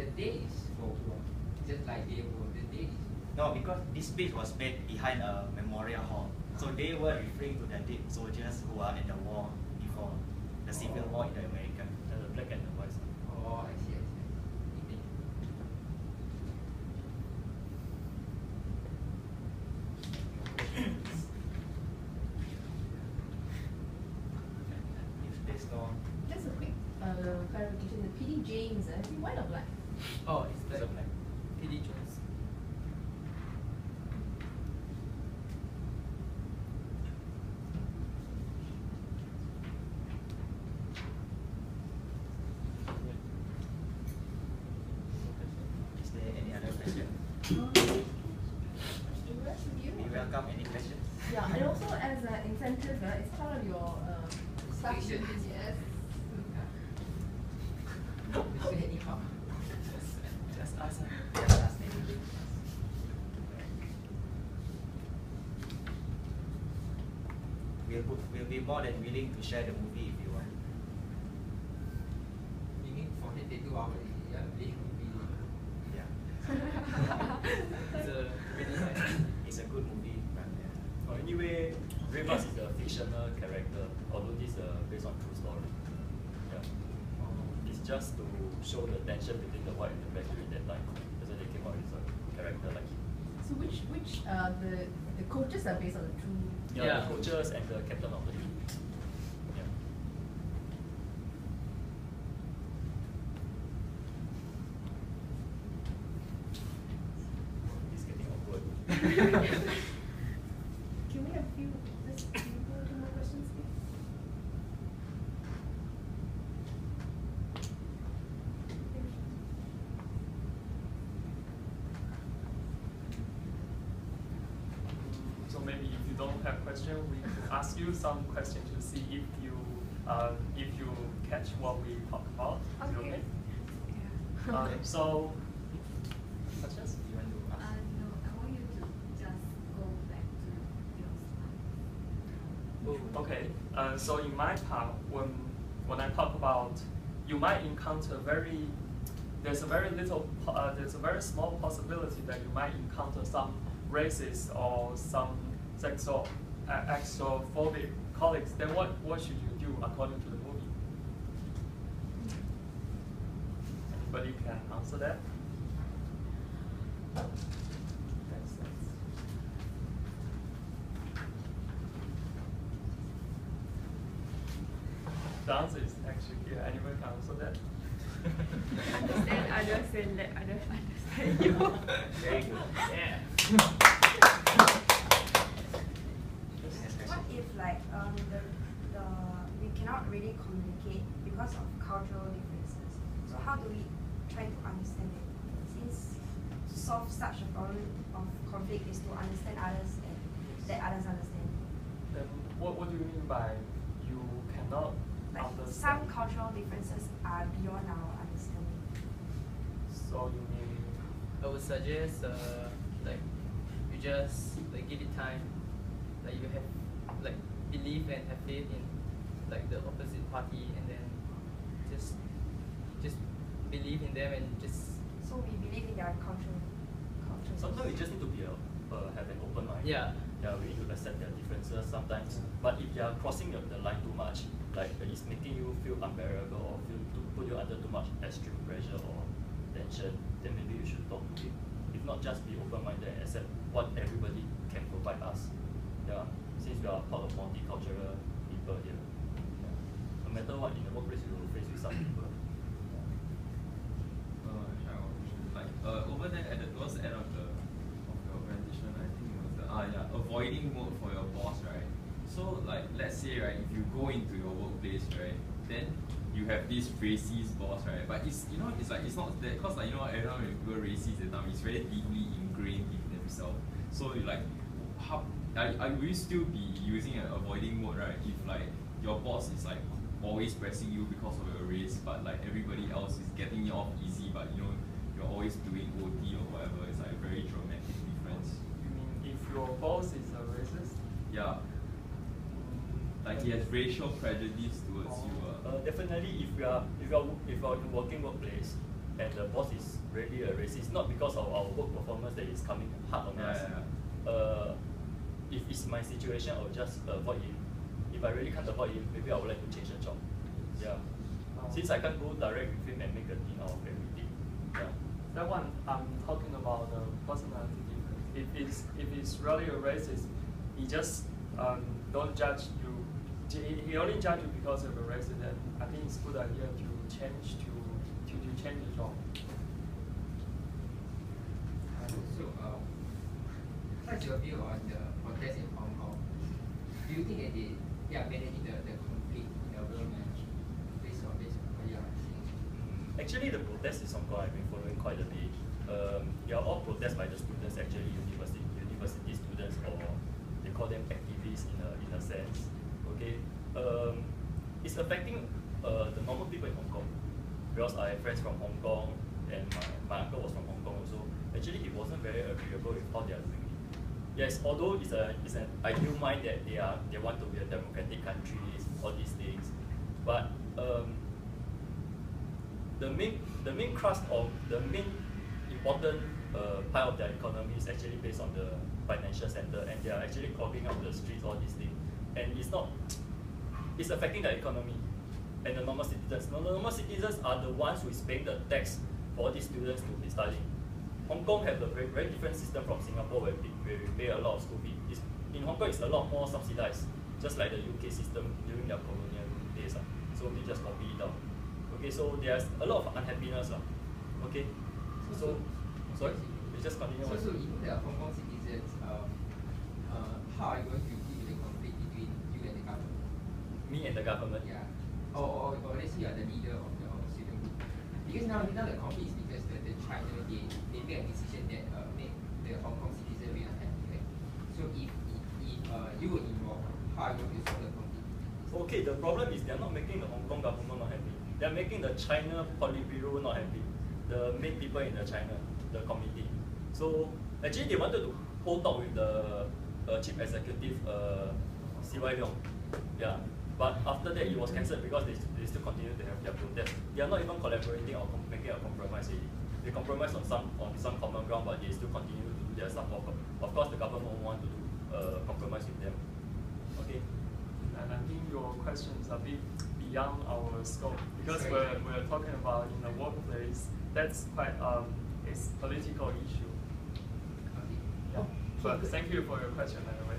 the day is for work, just like they were the days. No, because this space was made behind a memorial hall. So they were referring to the dead soldiers who are in the war before, the Civil War in the America. The black and the white. Oh, I see, I see. If there's no... Just a quick clarification. The PD James, is he white or black? Oh, it's It's a black. black. PD Jones. Is there any other question? The rest of you? We welcome any questions. Yeah, and also as an incentive, it's part of your staff Distinction. duties, yes. Is there any harm? Just ask. Just ask anything. We'll be more than willing to share the movie if you want. You need 42 hours. Yeah, big movie. Yeah. It's a really nice. It's a good movie. But, yeah. Anyway, Ray Bus is a fictional character, although this is based on true story. Yeah. It's just to show the tension between the white and the black during that time. That's why they came out with a character like him. So which the coaches are based on the true. Yeah, the coaches and the captain of the team. Yeah. It's getting awkward. Can we have a few, just a few more questions, please? So maybe if you don't have question, we could ask you some questions to see if you catch what we talk about. Is it Okay. okay? Yeah. So, questions? You want to ask? No, I want you to just go back to your slide. Okay. So in my part, when I talk about, you might encounter there's a very small possibility that you might encounter some racist or some xenophobic colleagues. Then what should you do according to the movie? Anybody can answer that? The answer is actually here. Anyone can answer that? Understand others and let others understand you. Very good. Yeah. What if like the we cannot really communicate because of cultural differences? So how do we try to understand it? Since to solve such a problem of conflict is to understand others and let others understand. Then what do you mean by you cannot Like understand? some cultural differences are beyond our understanding. So you mean I would suggest like you just like give it time, like you have like believe and have faith in like the opposite party, and then just believe in them and just So we believe in their culture. Sometimes we just need to be have an open mind. yeah. Yeah, we need to accept their differences sometimes. But if they are crossing the line too much, like it's making you feel unbearable or put you under too much extreme pressure or tension, then maybe you should talk to it. If not, just be open-minded and accept what everybody can provide us. Yeah, since we are part of multicultural people here. Yeah. No matter what, in the workplace, you will face with some people. Like over there at towards the end of your presentation, I think it was avoiding mode for your boss, right? So like let's say right, if you go into your workplace, right, then you have this racist boss, right? But it's it's like it's not that because like everyone when people racist and it's very deeply ingrained in themselves. So you like how will you still be using an avoiding mode, right? If like your boss is like always pressing you because of your race, but like everybody else is getting you off easy, but you're always doing OT or whatever. It's like a very dramatic difference. you mean if your boss is a racist? Yeah. Like he has racial prejudice towards you. Definitely, if you are in working workplace and the boss is really a racist, not because of our work performance that is coming hard on us. If it's my situation, I'll just avoid him. If I really can't avoid him, maybe I would like to change the job. Yeah. Since I can't go direct with him and make a thing out of everything. Yeah. That one, I'm talking about the personality difference. If it's really a racist, he just don't judge you. He only judge you because of a racist. And I think it's a good idea to change the job. So, what's your view on the protests in Hong Kong? Do you think that they are managing the conflict in a well managed based on what you are saying? Actually, the protests in Hong Kong I've been following quite a bit. They are all protests by the students, actually, university students, or they call them activists in a sense. Okay, it's affecting the normal people in Hong Kong, because I have friends from Hong Kong, and my uncle was from Hong Kong also. Actually, it wasn't very agreeable with how they are doing it. Yes, although it's an ideal mind that they want to be a democratic country, all these things, but the main crust of the main important part of their economy is actually based on the financial center, and they are actually clogging up the streets, all these things, and it's affecting the economy and the normal citizens. The normal citizens are the ones who is paying the tax for all these students to be studying. Hong Kong have a very, very different system from Singapore, where we pay a lot of school fees. In Hong Kong, it's a lot more subsidized, just like the UK system during their colonial days. So they just copy it out. Okay, so there's a lot of unhappiness. Okay, so sorry, we just continue. So even the Hong Kong citizens, how are you going to deal with the conflict between you and the government? Me and the government? Yeah. Or let's say you are the leader of your student group. Because now the conflict is because the China, they made a decision that made the Hong Kong citizen very unhappy. Right? So if you were involved, how are you going to solve the conflict? Okay, the problem is they're not making the Hong Kong government not happy. They're making the China Politburo not happy. The main people in the China, the committee. So actually they wanted to hold talk with the chief executive, C.Y. Leong. Yeah. But after that, it was cancelled because they still continue to have their protest. They are not even collaborating or making a compromise really. They compromise on some common ground, but they still continue to do their stuff. Of course, the government won't want to do compromise with them. Okay. And I think your questions are a bit beyond our scope, because we're talking about in the workplace. That's quite it's political issue. Okay. Yeah. But thank you for your question anyway.